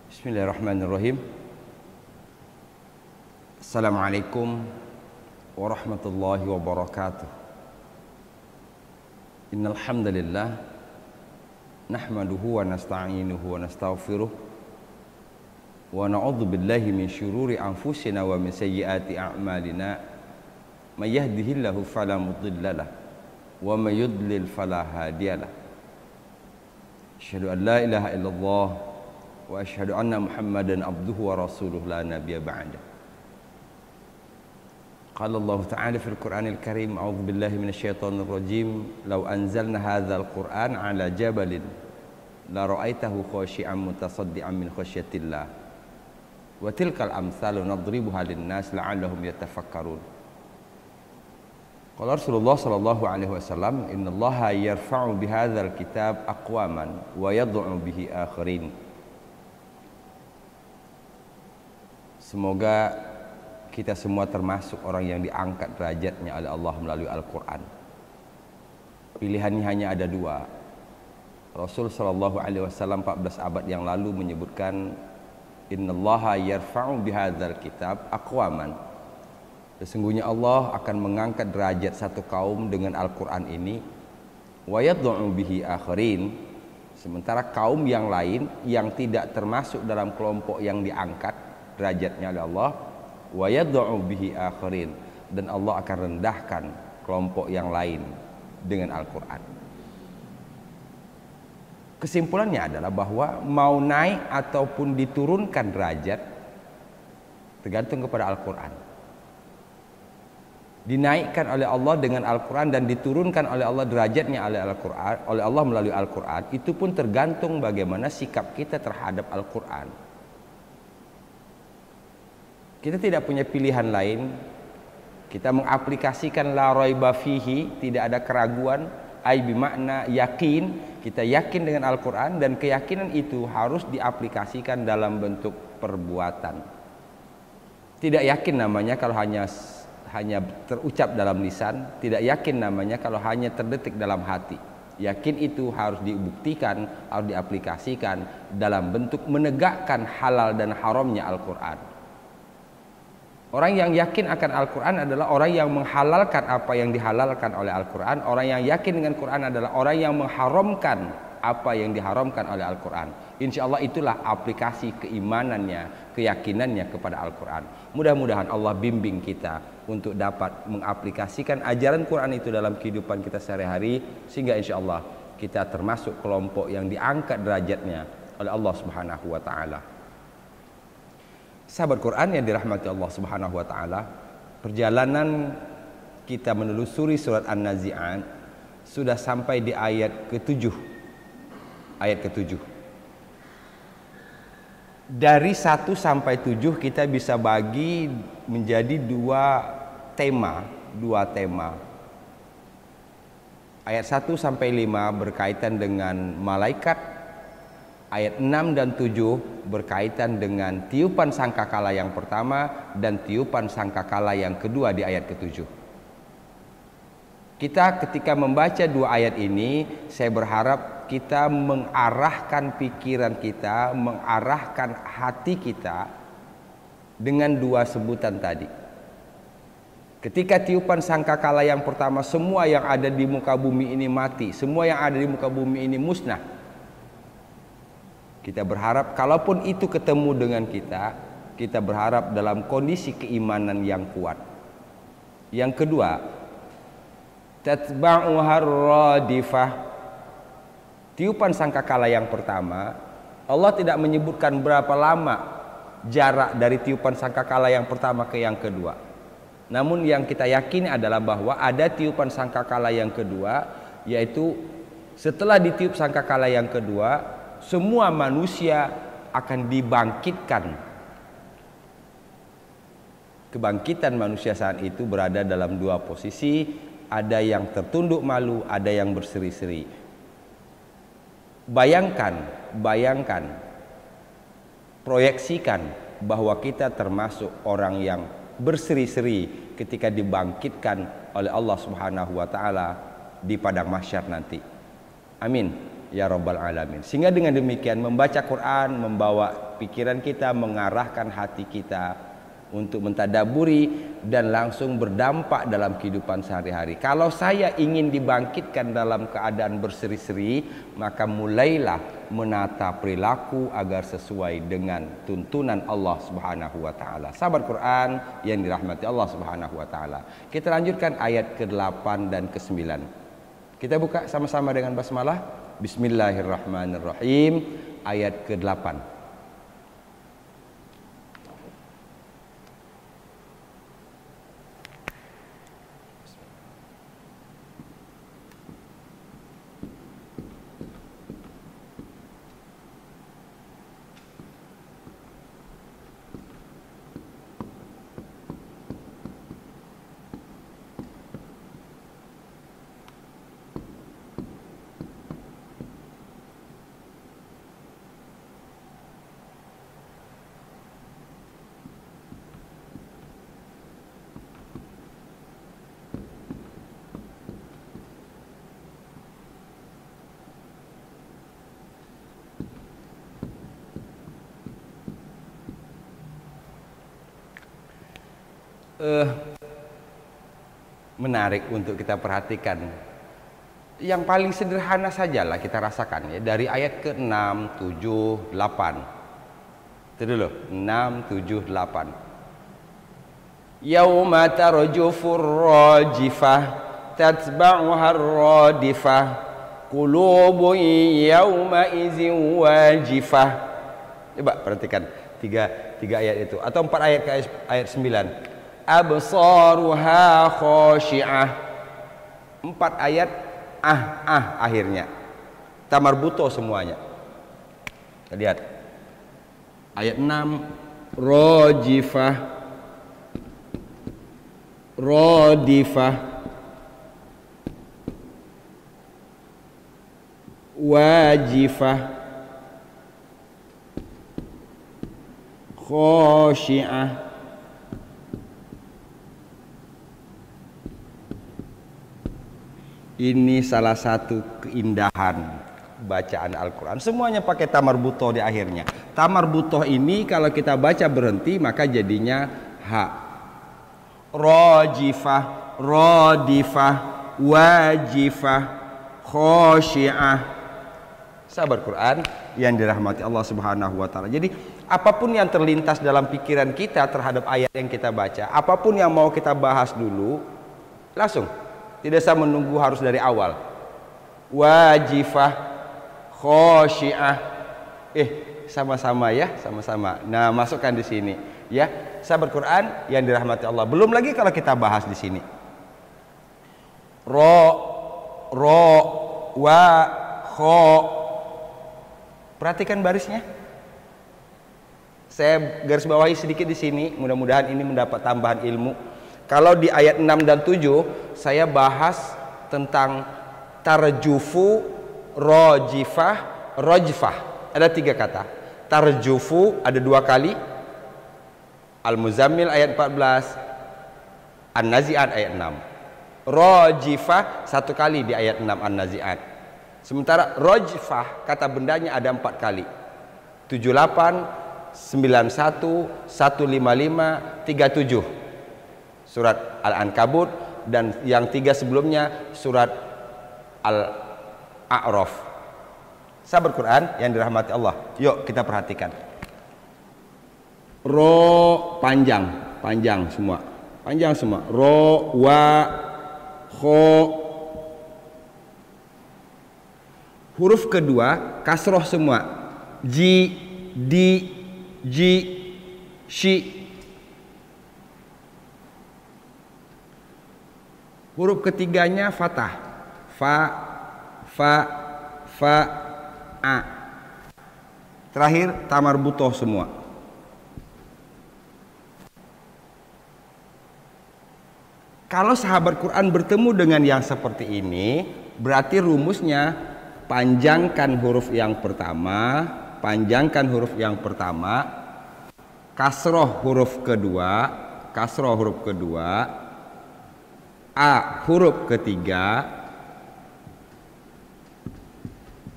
Bismillahirrahmanirrahim. Assalamualaikum warahmatullahi wabarakatuh. Innal hamdalillah nahmaduhu wa nasta'inuhu wa nastaghfiruh wa na'udzu billahi min syururi anfusina wa min sayyiati a'malina. May yahdihillahu fala mudhillalah wa may yudlil fala hadiyalah. Asyhadu an la ilaha illallah wa asyhadu anna Muhammadan abduhu wa rasuluh la nabiyya ba'da. Qala Allah Ta'ala fil Qur'anil Karim, a'udzu billahi minasyaitonir rajim, law anzalna hadzal Qur'an 'ala jabalin la ra'aitahu khashi'an mutasaddian min khasyatillah wa tilkal amsalu nadribuha lin-nas la'allahum yatafakkarun. Qala Rasulullah sallallahu alaihi wasallam, innallaha yarfa'u bihadzal kitab aqwaman wa yad'u bihi akharin. Semoga kita semua termasuk orang yang diangkat derajatnya oleh Allah melalui Al-Quran. Pilihannya hanya ada dua. Rasul sallallahu alaihi wasallam 14 abad yang lalu menyebutkan, innallaha yarfa'u bihadzal kitab aqwaman. Sesungguhnya Allah akan mengangkat derajat satu kaum dengan Al-Quran ini, wa yad'u bihi akharin. Sementara kaum yang lain yang tidak termasuk dalam kelompok yang diangkat derajatnya oleh Allah, wa yad'u bihi akharin, dan Allah akan rendahkan kelompok yang lain dengan Al-Quran. Kesimpulannya adalah bahwa mau naik ataupun diturunkan derajat tergantung kepada Al-Quran. Dinaikkan oleh Allah dengan Al-Quran dan diturunkan oleh Allah derajatnya oleh Al-Quran, oleh Allah melalui Al-Quran, itu pun tergantung bagaimana sikap kita terhadap Al-Quran. Kita tidak punya pilihan lain. Kita mengaplikasikan la raiba fihi, tidak ada keraguan, ai bimakna yakin. Kita yakin dengan Al-Quran, dan keyakinan itu harus diaplikasikan dalam bentuk perbuatan. Tidak yakin namanya kalau hanya terucap dalam lisan, tidak yakin namanya kalau hanya terdetik dalam hati. Yakin itu harus dibuktikan, harus diaplikasikan dalam bentuk menegakkan halal dan haramnya Al-Quran. Orang yang yakin akan Al-Quran adalah orang yang menghalalkan apa yang dihalalkan oleh Al-Quran. Orang yang yakin dengan Quran adalah orang yang mengharamkan apa yang diharamkan oleh Al-Quran. Insya Allah itulah aplikasi keimanannya, keyakinannya kepada Al-Quran. Mudah-mudahan Allah bimbing kita untuk dapat mengaplikasikan ajaran Quran itu dalam kehidupan kita sehari-hari, sehingga insya Allah kita termasuk kelompok yang diangkat derajatnya oleh Allah Subhanahu wa Ta'ala. Sahabat Quran yang dirahmati Allah Subhanahu wa Ta'ala, perjalanan kita menelusuri surat An-Nazi'at sudah sampai di ayat ke-7. Ayat ke-7. Dari 1 sampai 7 kita bisa bagi menjadi dua tema. Ayat 1 sampai 5 berkaitan dengan malaikat. Ayat 6 dan 7 berkaitan dengan tiupan sangkakala yang pertama dan tiupan sangkakala yang kedua di ayat ke-7. Kita ketika membaca dua ayat ini, saya berharap kita mengarahkan pikiran kita, mengarahkan hati kita dengan dua sebutan tadi. Ketika tiupan sangkakala yang pertama, semua yang ada di muka bumi ini mati, semua yang ada di muka bumi ini musnah. Kita berharap kalaupun itu ketemu dengan kita berharap dalam kondisi keimanan yang kuat. Yang kedua, tatba'uhar radifah. Tiupan sangkakala yang pertama, Allah tidak menyebutkan berapa lama jarak dari tiupan sangkakala yang pertama ke yang kedua. Namun yang kita yakini adalah bahwa ada tiupan sangkakala yang kedua, yaitu setelah ditiup sangkakala yang kedua, semua manusia akan dibangkitkan. Kebangkitan manusia saat itu berada dalam dua posisi, ada yang tertunduk malu, ada yang berseri-seri. Bayangkan, proyeksikan bahwa kita termasuk orang yang berseri-seri ketika dibangkitkan oleh Allah Subhanahu wa taala di padang mahsyar nanti. Amin ya rabbal alamin. Sehingga dengan demikian membaca Quran membawa pikiran kita, mengarahkan hati kita untuk mentadaburi dan langsung berdampak dalam kehidupan sehari-hari. Kalau saya ingin dibangkitkan dalam keadaan berseri-seri, maka mulailah menata perilaku agar sesuai dengan tuntunan Allah Subhanahu wa taala. Sahabat Quran yang dirahmati Allah Subhanahu wa taala. Kita lanjutkan ayat ke-8 dan ke-9. Kita buka sama-sama dengan basmalah. Bismillahirrahmanirrahim. Ayat ke-8. Menarik untuk kita perhatikan. Yang paling sederhana sajalah kita rasakan ya, dari ayat ke-6, 7, 8. Itu dulu, 6, 7, 8. Yauma tarjufur rajifah tatba'uha ar-radifah qulubun yauma idzin wajifah. Coba perhatikan tiga ayat itu atau 4 ayat ke ayat 9. Absaruha khashi'ah. 4 ayat akhirnya tamar buto semuanya. Kita lihat ayat 6 rajifah radifah wajifah khashi'ah. Ini salah satu keindahan bacaan Al-Quran. Semuanya pakai tamar butoh di akhirnya. Tamar butoh ini kalau kita baca berhenti maka jadinya ha. Rajifah, radifah, wajifah, khashi'ah. Sahabat Quran yang dirahmati Allah Subhanahu wa taala. Jadi apapun yang terlintas dalam pikiran kita terhadap ayat yang kita baca, apapun yang mau kita bahas dulu, langsung. Tidak usah menunggu harus dari awal. Wajifah, khashi'ah. Sama-sama ya, sama-sama. Nah, masukkan di sini ya. Sahabat Quran yang dirahmati Allah. Belum lagi kalau kita bahas di sini. Ro, wa, kho. Perhatikan barisnya. Saya garis bawahi sedikit di sini. Mudah-mudahan ini mendapat tambahan ilmu. Kalau di ayat 6 dan 7 saya bahas tentang tarjufu, rajifah, rajfah. Ada 3 kata. Tarjufu ada 2 kali. Al-Muzammil ayat 14, An-Nazi'at ayat 6. Rajifah 1 kali di ayat 6 An-Nazi'at. Sementara rajfah kata bendanya ada 4 kali. 78, 91, 155, 37. Surat Al-Ankabut dan yang 3 sebelumnya surat Al-A'raf. Sahabat Quran yang dirahmati Allah, yuk kita perhatikan. Ro panjang semua. Ro, wa, kho. Huruf kedua kasroh semua. Ji, di, ji, shi. Huruf ketiganya fathah. Fa, a. Terakhir tamar butoh semua. Kalau sahabat Quran bertemu dengan yang seperti ini, berarti rumusnya panjangkan huruf yang pertama, kasroh huruf kedua, kasroh huruf kedua, a huruf ketiga,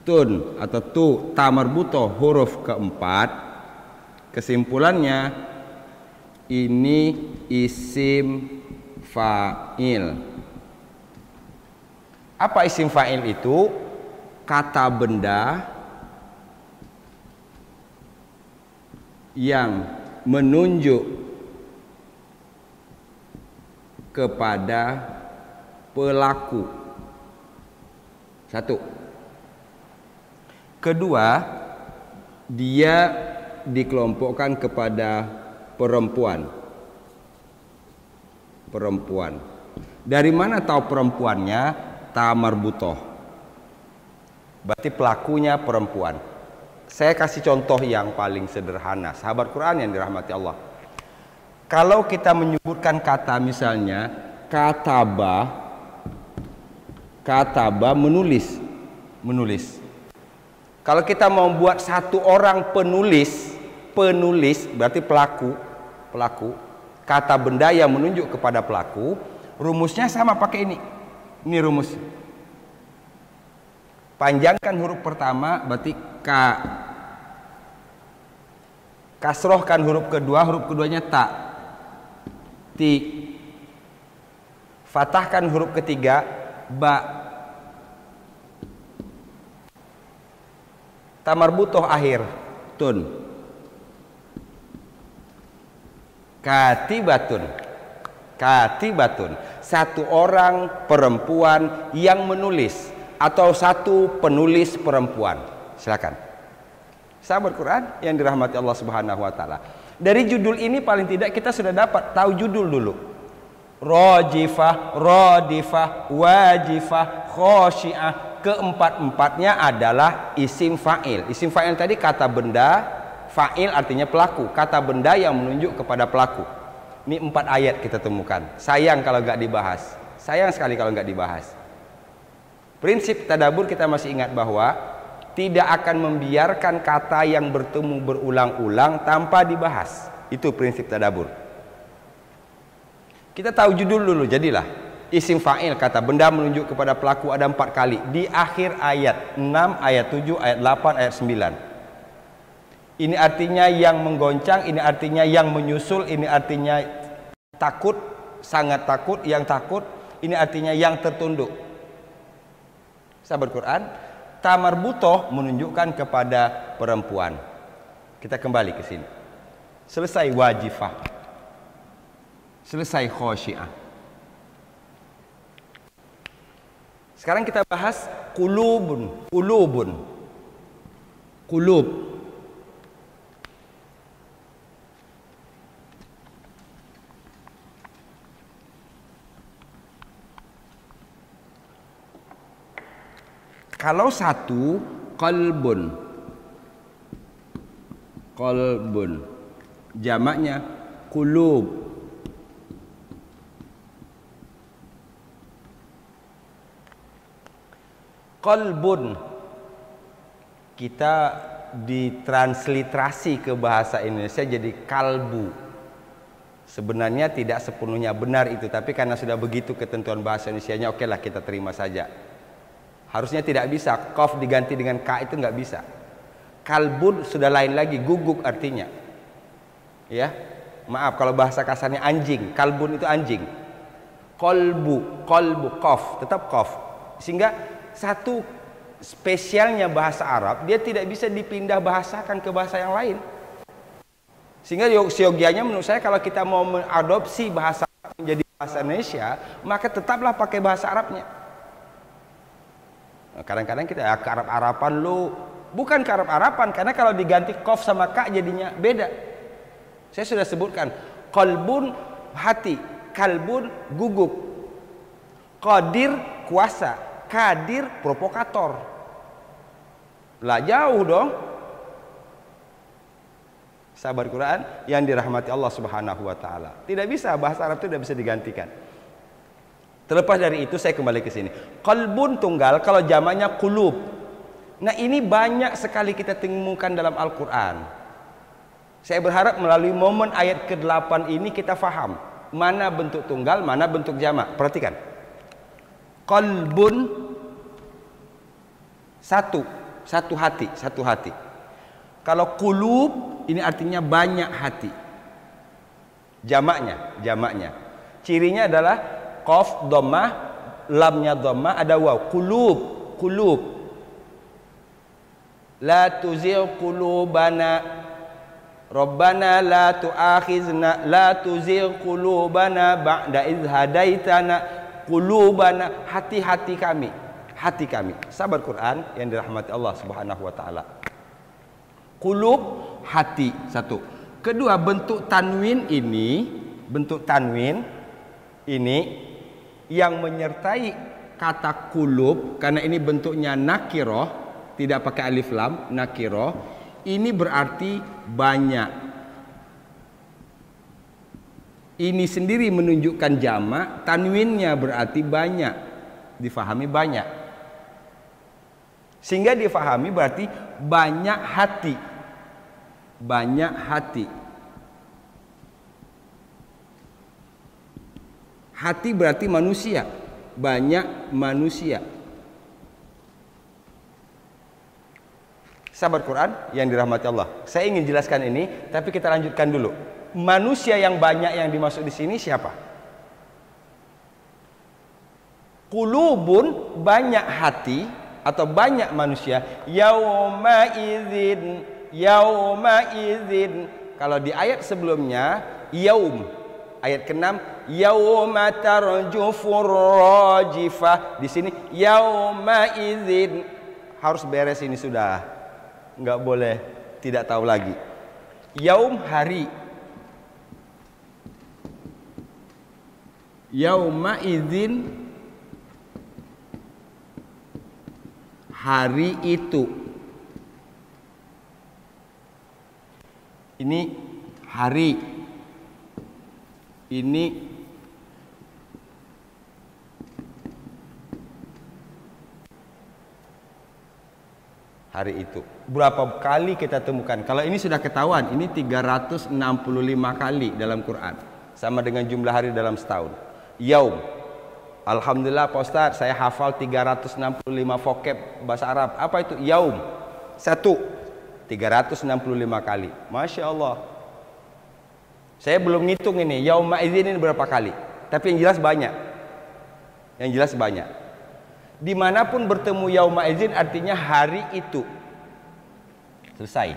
tun atau tu ta marbutoh huruf keempat. Kesimpulannya ini isim fa'il. Apa isim fa'il itu? Kata benda yang menunjuk kepada pelaku. Satu. Kedua, dia dikelompokkan kepada perempuan. Perempuan. Dari mana tahu perempuannya? Ta marbutoh. Berarti pelakunya perempuan. Saya kasih contoh yang paling sederhana, sahabat Quran yang dirahmati Allah. Kalau kita menyebutkan kata misalnya kataba, kataba menulis, menulis. Kalau kita mau buat satu orang penulis, penulis berarti pelaku, pelaku. Kata benda yang menunjuk kepada pelaku, rumusnya sama pakai ini. Ini rumus. Panjangkan huruf pertama berarti ka. Kasrohkan huruf kedua, huruf keduanya ta. Ti. Fathahkan huruf ketiga ba. Ta marbutoh akhir tun. Katibatun. Katibatun. Satu orang perempuan yang menulis atau satu penulis perempuan. Silakan. Sahabat Quran yang dirahmati Allah Subhanahu wa taala. Dari judul ini paling tidak kita sudah dapat tahu judul dulu. Rajifah, radifah, wajifah, khosyiah. Keempat-empatnya adalah isim fa'il. Isim fa'il tadi kata benda, fa'il artinya pelaku. Kata benda yang menunjuk kepada pelaku. Ini 4 ayat kita temukan. Sayang kalau nggak dibahas. Sayang sekali kalau nggak dibahas. Prinsip tadabbur kita masih ingat bahwa tidak akan membiarkan kata yang bertemu berulang-ulang tanpa dibahas. Itu prinsip tadabbur. Kita tahu judul dulu, jadilah isim fa'il kata benda menunjuk kepada pelaku ada 4 kali di akhir ayat 6, ayat 7, ayat 8, ayat 9. Ini artinya yang menggoncang, ini artinya yang menyusul, ini artinya takut, sangat takut, yang takut, ini artinya yang tertunduk. Sahabat Quran, ta marbutoh menunjukkan kepada perempuan. Kita kembali ke sini. Selesai wajifah. Selesai khosyiah. Sekarang kita bahas qulubun, qulubun. Qulub. Kalau satu qalbun, qalbun, jamaknya qulub. Qalbun kita ditransliterasi ke bahasa Indonesia jadi kalbu. Sebenarnya tidak sepenuhnya benar itu, tapi karena sudah begitu ketentuan bahasa Indonesianya, oke lah kita terima saja. Harusnya tidak bisa, qaf diganti dengan ka itu nggak bisa. Kalbun sudah lain lagi, guguk artinya. Ya, maaf kalau bahasa kasarnya anjing, kalbun itu anjing. Kolbu, kolbu, qaf, tetap qaf. Sehingga satu spesialnya bahasa Arab, dia tidak bisa dipindah bahasakan ke bahasa yang lain. Sehingga siogianya menurut saya kalau kita mau mengadopsi bahasa Arab menjadi bahasa Indonesia, maka tetaplah pakai bahasa Arabnya. Kadang-kadang kita ya, ke Arab-Arapan lu, bukan ke Arab-Arapan, karena kalau diganti qaf sama ka jadinya beda. Saya sudah sebutkan, qalbun hati, kalbun guguk, qadir kuasa, kadir provokator. Lah jauh dong. Sahabat Quran yang dirahmati Allah Subhanahu wa taala. Tidak bisa, bahasa Arab itu tidak bisa digantikan. Terlepas dari itu saya kembali ke sini. Qalbun tunggal kalau jamaknya qulub. Nah, ini banyak sekali kita temukan dalam Al-Qur'an. Saya berharap melalui momen ayat ke-8 ini kita faham mana bentuk tunggal, mana bentuk jamak. Perhatikan. Qalbun, satu hati. Kalau qulub ini artinya banyak hati. Jamaknya. Cirinya adalah qaf dhammah, lamnya dhammah, ada waw. Qulub. La tuzigh qulubana. Rabbana la tu'akhizna, la tuzigh qulubana ba'da idh hadaitana. Qulubana, hati kami. Sahabat Quran yang dirahmati Allah Subhanahu wa taala. Qulub, hati, satu. Kedua, bentuk tanwin ini yang menyertai kata qulub, karena ini bentuknya nakirah, tidak pakai alif lam, nakirah. Ini berarti banyak. Ini sendiri menunjukkan jamak, tanwinnya berarti banyak. Difahami banyak. Sehingga difahami berarti banyak hati. Hati berarti manusia. Banyak manusia. Sahabat Quran yang dirahmati Allah, saya ingin jelaskan ini, tapi kita lanjutkan dulu. Manusia yang banyak yang dimaksud di sini siapa? Qulubun, banyak hati atau banyak manusia. Yauma idzin. Kalau di ayat sebelumnya yaum, ayat ke-6, yauma tarjufur rajifah. Di sini yauma idzin. Harus beres ini sudah. Enggak boleh tidak tahu lagi. Yaum, hari. Yauma idzin, hari itu. Ini hari. Ini hari itu. Berapa kali kita temukan? Kalau ini sudah ketahuan, ini 365 kali dalam Quran. Sama dengan jumlah hari dalam setahun. Yaum. Alhamdulillah Pak Ustaz, saya hafal 365 vocab bahasa Arab. Apa itu? Yaum. 365 kali. Masya Allah. Saya belum ngitung ini. Yauma idzin ini berapa kali. Tapi yang jelas banyak. Dimanapun bertemu yauma idzin artinya hari itu. Selesai.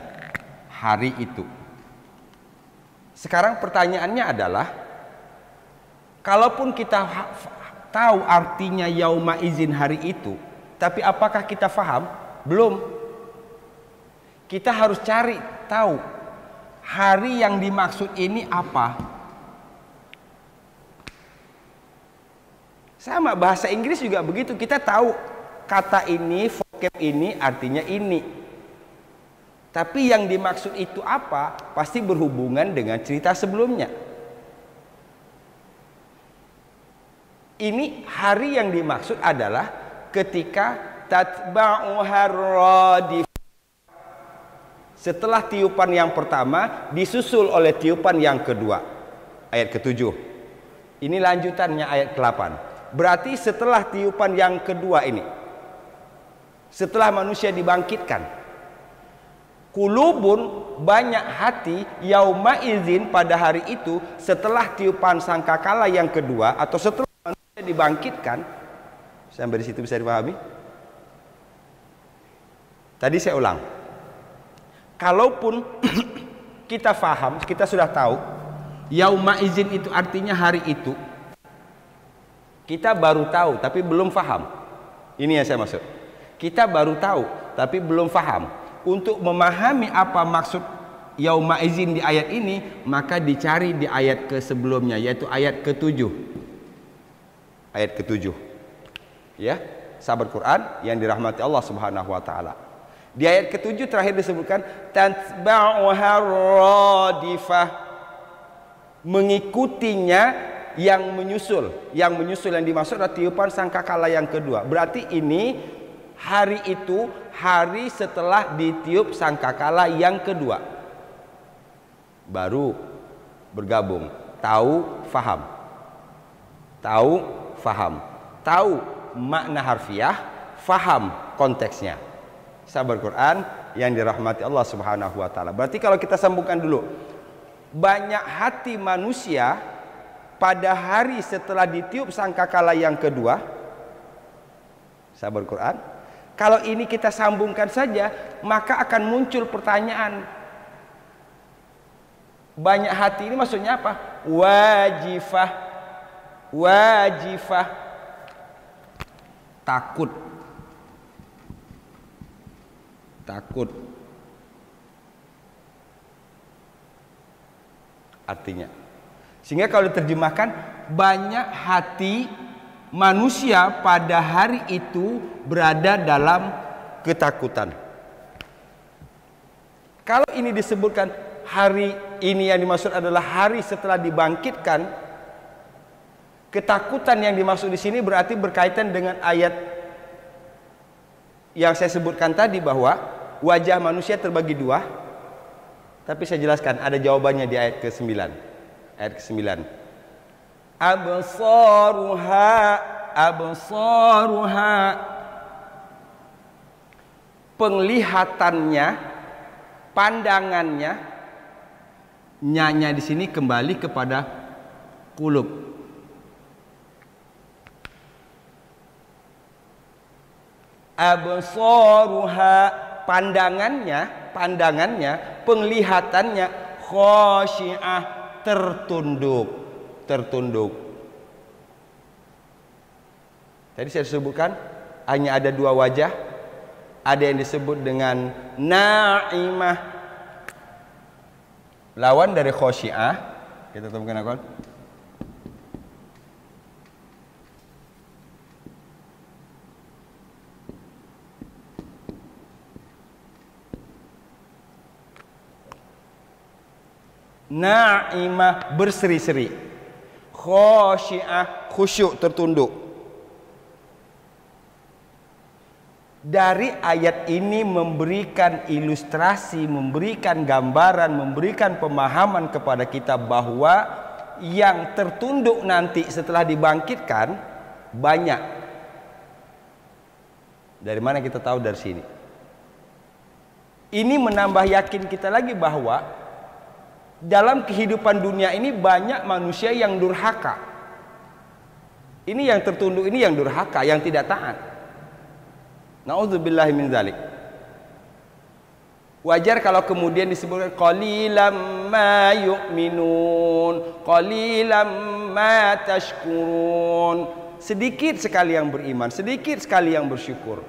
Hari itu. Sekarang pertanyaannya adalah, kalaupun kita tahu artinya yauma idzin hari itu, tapi apakah kita faham? Belum. Kita harus cari tahu hari yang dimaksud ini apa. Sama bahasa Inggris juga begitu. Kita tahu kata ini, vocab ini artinya ini. Tapi yang dimaksud itu apa? Pasti berhubungan dengan cerita sebelumnya. Ini hari yang dimaksud adalah ketika tatba'uha radif. Setelah tiupan yang pertama disusul oleh tiupan yang kedua. Ayat ke-7. Ini lanjutannya ayat ke-8. Berarti setelah tiupan yang kedua ini, setelah manusia dibangkitkan, qulubun, banyak hati, yauma idzin, pada hari itu, setelah tiupan sangkakala yang kedua atau setelah manusia dibangkitkan. Sampai di situ bisa dipahami? Tadi saya ulang. Kalaupun kita faham, kita sudah tahu yauma idzin itu artinya hari itu, kita baru tahu tapi belum faham. Ini yang saya maksud. Kita baru tahu tapi belum faham. Untuk memahami apa maksud yauma idzin di ayat ini, maka dicari di ayat ke sebelumnya, yaitu ayat ke-7. Ayat ke-7. Ya, sahabat Quran yang dirahmati Allah Subhanahu wa taala. Di ayat ke-7 terakhir disebutkan tatba'uha radifah, mengikutinya yang menyusul. Yang menyusul yang dimaksud adalah tiupan sangkakala yang kedua. Berarti ini hari itu hari setelah ditiup sangkakala yang kedua. baru bergabung. Tahu, faham. Tahu, faham. Tahu makna harfiah, faham konteksnya. Sahabat Quran yang dirahmati Allah Subhanahu wa taala. Berarti kalau kita sambungkan dulu, banyak hati manusia pada hari setelah ditiup sangkakala yang kedua. Sahabat Quran, kalau ini kita sambungkan saja, maka akan muncul pertanyaan. Banyak hati ini maksudnya apa? Wajifah. Wajifah. Takut. Takut. Artinya. Sehingga kalau diterjemahkan, banyak hati manusia pada hari itu berada dalam ketakutan. Kalau ini disebutkan hari ini yang dimaksud adalah hari setelah dibangkitkan, ketakutan yang dimaksud di sini berarti berkaitan dengan ayat yang saya sebutkan tadi bahwa wajah manusia terbagi dua. Tapi saya jelaskan, ada jawabannya di ayat ke-9. Ayat ke-9. Absaruha, absaruha. Penglihatannya, pandangannya, nyanya di sini kembali kepada kulub. Absaruha, pandangannya, penglihatannya, khasyi'ah, tertunduk. Tadi saya sebutkan hanya ada dua wajah. Ada yang disebut dengan na'imah, lawan dari khasyi'ah. Kita temukan apa? Na'imah, berseri-seri. Khasyi'ah, khusyuk, tertunduk. Dari ayat ini memberikan ilustrasi, memberikan gambaran, memberikan pemahaman kepada kita bahwa yang tertunduk nanti setelah dibangkitkan banyak. Dari mana kita tahu? Dari sini. Ini menambah yakin kita lagi bahwa dalam kehidupan dunia ini banyak manusia yang durhaka. Ini yang tertunduk, ini yang durhaka, yang tidak taat. Na'udzubillahi min dzalik. Wajar kalau kemudian disebutkan qalilam ma yu'minun, qalilam ma tashkurun. Sedikit sekali yang beriman, sedikit sekali yang bersyukur.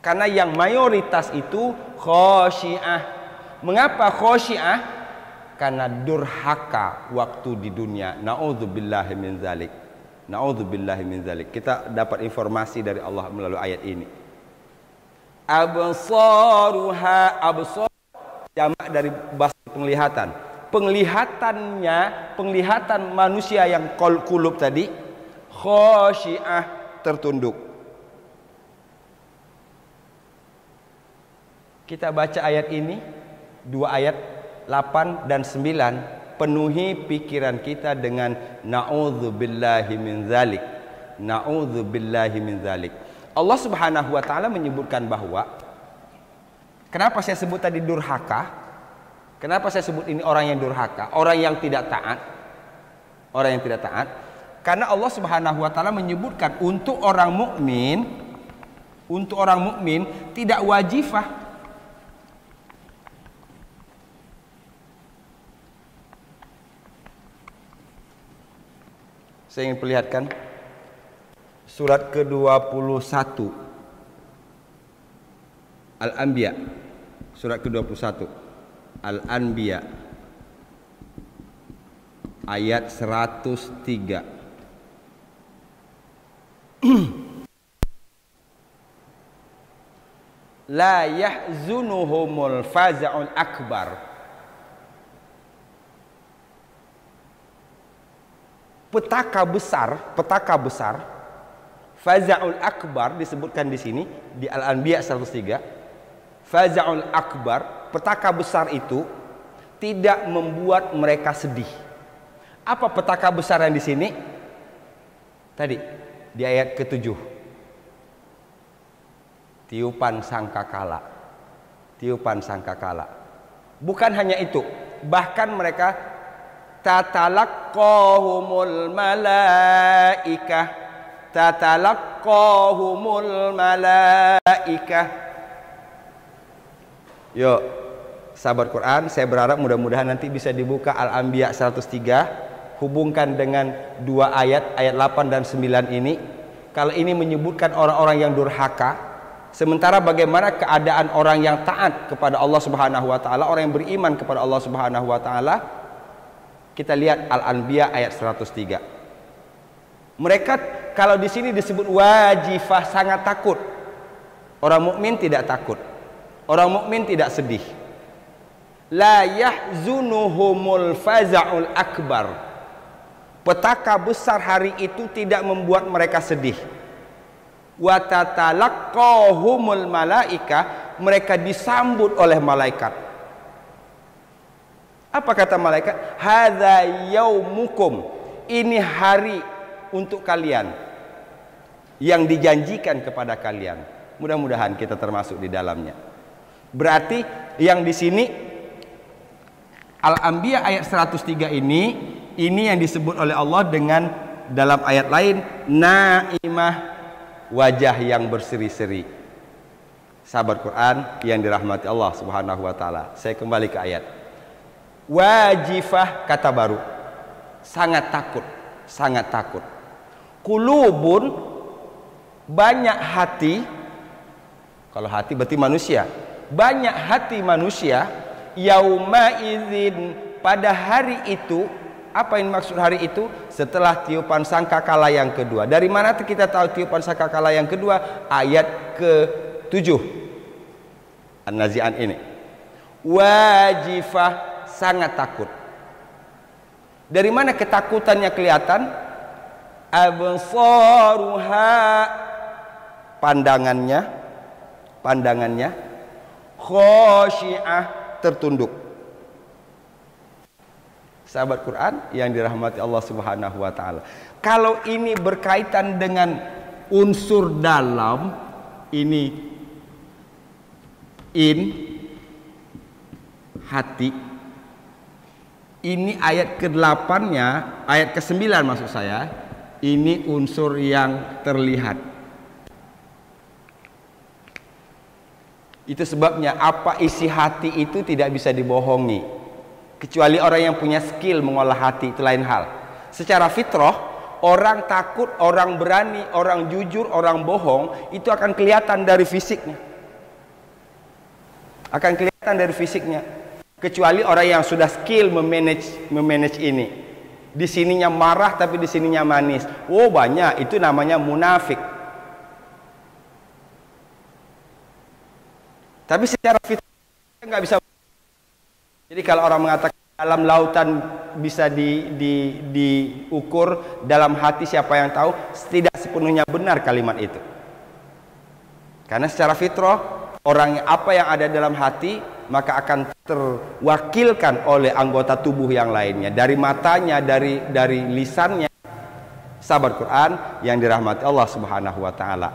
Karena yang mayoritas itu khasyi'ah. Mengapa khasyi'ah? Karena durhaka waktu di dunia. Na'udzubillahi min dzalik. Na'udzubillahi min dzalik. Kita dapat informasi dari Allah melalui ayat ini. Absaruha, absar jamak dari basar, penglihatan. Penglihatannya, penglihatan manusia yang kulub tadi, khasyi'ah, tertunduk. Kita baca ayat ini, dua ayat 8 dan 9, penuhi pikiran kita dengan na'udzubillahi min dzalik. Na'udzubillahi min dzalik. Allah Subhanahu wa taala menyebutkan bahwa, kenapa saya sebut tadi durhaka? Kenapa saya sebut ini orang yang durhaka, orang yang tidak taat? Orang yang tidak taat. Karena Allah Subhanahu wa taala menyebutkan untuk orang mukmin, tidak wajifah. Saya ingin perlihatkan surat ke-21 Al-Anbiya, surat ke-21 Al-Anbiya ayat 103. La yahzunuhumul faza'ul akbar. Petaka besar, faza'ul akbar disebutkan di sini di Al-Anbiya 103. Faza'ul akbar, petaka besar itu tidak membuat mereka sedih. Apa petaka besar yang di sini? Tadi di ayat ke-7. Tiupan sangkakala. Tiupan sangkakala. Bukan hanya itu, bahkan mereka tatalaqqahumul malaikah. Tatalaqqahumul malaikah. Yuk, sahabat Quran, saya berharap mudah-mudahan nanti bisa dibuka Al-Anbiya 103, hubungkan dengan dua ayat 8 dan 9 ini. Kalau ini menyebutkan orang-orang yang durhaka, sementara bagaimana keadaan orang yang taat kepada Allah Subhanahu wa taala, orang yang beriman kepada Allah Subhanahu wa taala? Kita lihat Al-Anbiya ayat 103. Mereka kalau di sini disebut wajifah, sangat takut. Orang mukmin tidak takut. Orang mukmin tidak sedih. La yahzunuhumul faza'ul akbar. Petaka besar hari itu tidak membuat mereka sedih. Wa tatalaqqahumul malaika, mereka disambut oleh malaikat. Apa kata malaikat? Hadza yaumukum. Ini hari untuk kalian yang dijanjikan kepada kalian. Mudah-mudahan kita termasuk di dalamnya. Berarti yang di sini Al-Anbiya ayat 103 ini yang disebut oleh Allah dengan dalam ayat lain naimah, wajah yang berseri-seri. Sahabat Quran yang dirahmati Allah Subhanahu wa taala. Saya kembali ke ayat. Wajifah, kata baru. Sangat takut, sangat takut. Kulubun, banyak hati. Kalau hati berarti manusia. Banyak hati manusia yauma idzin, pada hari itu. Apa yang maksud hari itu? Setelah tiupan sangkakala yang kedua. Dari mana kita tahu tiupan sangkakala yang kedua? Ayat ke-7 An-Nazi'at ini. Wajifah, sangat takut. Dari mana ketakutannya kelihatan? Absaruha, pandangannya khasyi'ah, tertunduk. Sahabat Quran yang dirahmati Allah Subhanahu wa taala. Kalau ini berkaitan dengan unsur dalam, ini hati. Ini ayat ke-8-nya, ayat ke-9 maksud saya. Ini unsur yang terlihat. Itu sebabnya apa isi hati itu tidak bisa dibohongi. Kecuali orang yang punya skill mengolah hati, itu lain hal. Secara fitrah, orang takut, orang berani, orang jujur, orang bohong, itu akan kelihatan dari fisiknya. Akan kelihatan dari fisiknya. Kecuali orang yang sudah skill memanage ini. Di sininya marah tapi di sininya manis. Oh banyak, itu namanya munafik. Tapi secara fitrah nggak bisa. Jadi kalau orang mengatakan dalam lautan bisa diukur, dalam hati siapa yang tahu, tidak sepenuhnya benar kalimat itu. Karena secara fitrah orang apa yang ada dalam hati maka akan terwakilkan oleh anggota tubuh yang lainnya, dari matanya, dari lisannya. Sahabat Quran yang dirahmati Allah Subhanahu wa taala.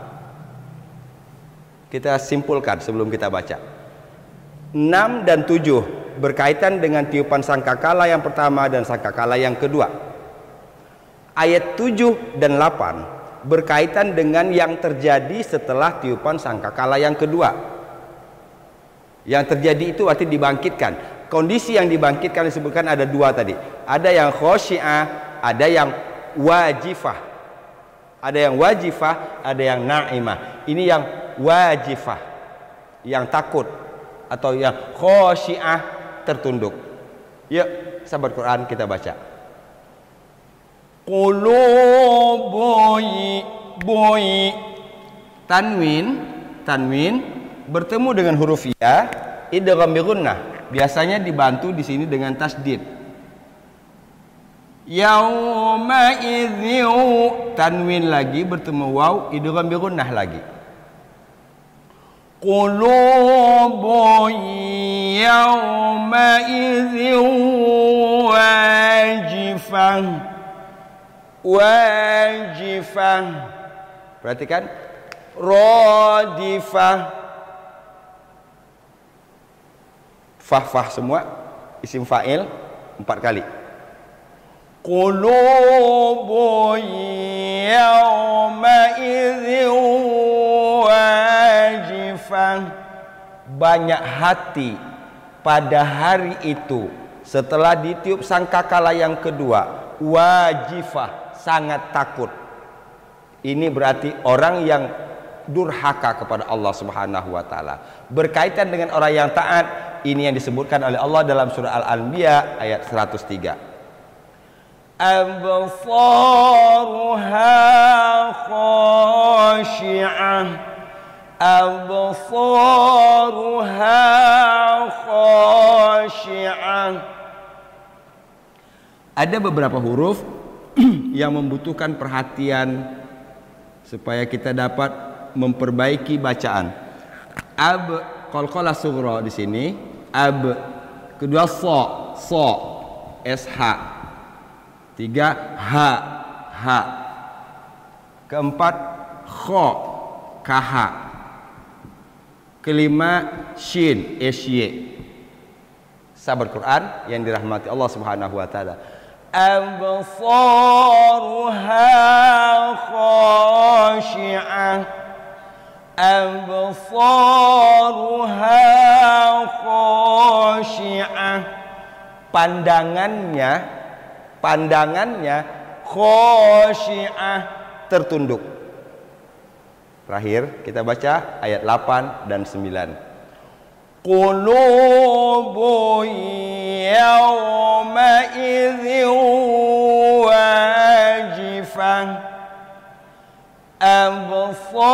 Kita simpulkan sebelum kita baca. 6 dan 7 berkaitan dengan tiupan sangkakala yang pertama dan sangkakala yang kedua. Ayat 7 dan 8 berkaitan dengan yang terjadi setelah tiupan sangkakala yang kedua. Yang terjadi itu arti dibangkitkan. Kondisi yang dibangkitkan disebutkan ada dua tadi. Ada yang khosyi'ah, ada yang wajifah. Ada yang wajifah, ada yang na'imah. Ini yang wajifah, yang takut, atau yang khosyi'ah, tertunduk. Yuk, sahabat Quran kita baca. Qulubuy, tanwin bertemu dengan huruf ya, idgham bi gunnah. Biasanya dibantu di sini dengan tasdid. Yauma idzu, tanwin lagi bertemu waw, idgham bi gunnah lagi. Qulubuy yawma'idhin wajifah. Wajifah. Perhatikan. Radifah. Fah semua. Isim fa'il 4 kali. Qulubun yawma'idhin wajifah. Banyak hati pada hari itu setelah ditiup sangkakala yang kedua, wajifah, sangat takut. Ini berarti orang yang durhaka kepada Allah Subhanahu wa taala. Berkaitan dengan orang yang taat, ini yang disebutkan oleh Allah dalam surah Al-Anbiya ayat 103. Absaruha khashi'ah. Absaruha khashi'ah. Ada beberapa huruf yang membutuhkan perhatian supaya kita dapat memperbaiki bacaan. Ab, qalqalah sughra di sini. Ab, kedua so, sh. 3 ha. Keempat kha, kh. Kelima shin, sy. Sahabat Quran yang dirahmati Allah Subhanahu wa taala. Absaruha khashi'ah. Absaruha khashi'ah. Pandangannya khashi'ah, tertunduk. Terakhir kita baca ayat 8 dan 9. Qulubun yawma'idhin wajifah. Absaruha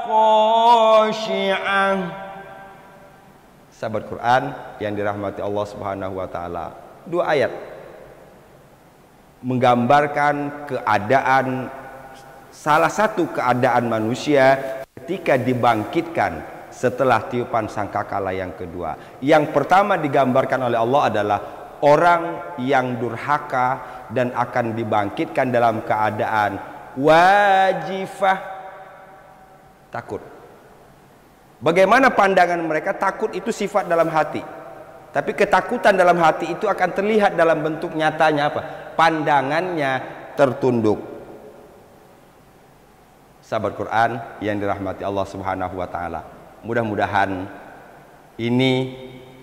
khashi'ah. Sahabat Quran yang dirahmati Allah Subhanahu wa taala, 2 ayat menggambarkan keadaan, salah satu keadaan manusia ketika dibangkitkan setelah tiupan sangkakala yang kedua. Yang pertama digambarkan oleh Allah adalah orang yang durhaka dan akan dibangkitkan dalam keadaan wajifah, takut. Bagaimana pandangan mereka? Takut itu sifat dalam hati, tapi ketakutan dalam hati itu akan terlihat dalam bentuk nyatanya apa? Pandangannya tertunduk. Sahabat Quran yang dirahmati Allah Subhanahu wa taala, mudah-mudahan ini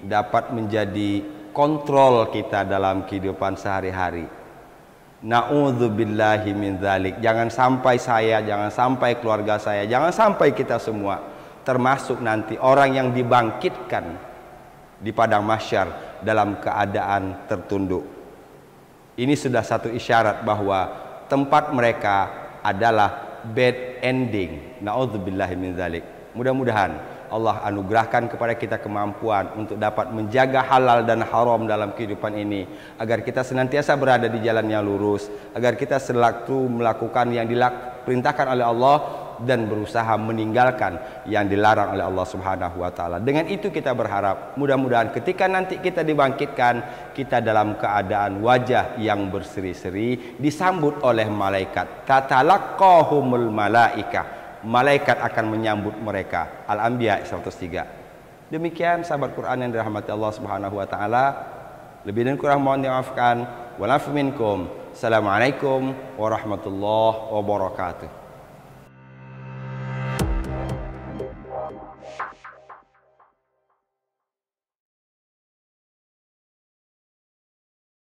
dapat menjadi kontrol kita dalam kehidupan sehari-hari. Na'udzubillahi min dzalik. Jangan sampai saya, jangan sampai keluarga saya, jangan sampai kita semua termasuk nanti orang yang dibangkitkan di padang mahsyar dalam keadaan tertunduk. Ini sudah satu isyarat bahwa tempat mereka adalah bad ending. Na'udzubillahi min dzalik. Mudah-mudahan Allah anugerahkan kepada kita kemampuan untuk dapat menjaga halal dan haram dalam kehidupan ini, agar kita senantiasa berada di jalan yang lurus, agar kita selalu melakukan yang diperintahkan oleh Allah dan berusaha meninggalkan yang dilarang oleh Allah Subhanahu wa taala. Dengan itu kita berharap mudah-mudahan ketika nanti kita dibangkitkan, kita dalam keadaan wajah yang berseri-seri, disambut oleh malaikat. Tatalaqqahumul malaikah. Malaikat akan menyambut mereka. Al-Anbiya 103. Demikian sahabat Quran yang dirahmati Allah Subhanahu wa taala. Lebih dan kurang mohon dimaafkan. Wal afu minkum. Assalamualaikum warahmatullahi wabarakatuh.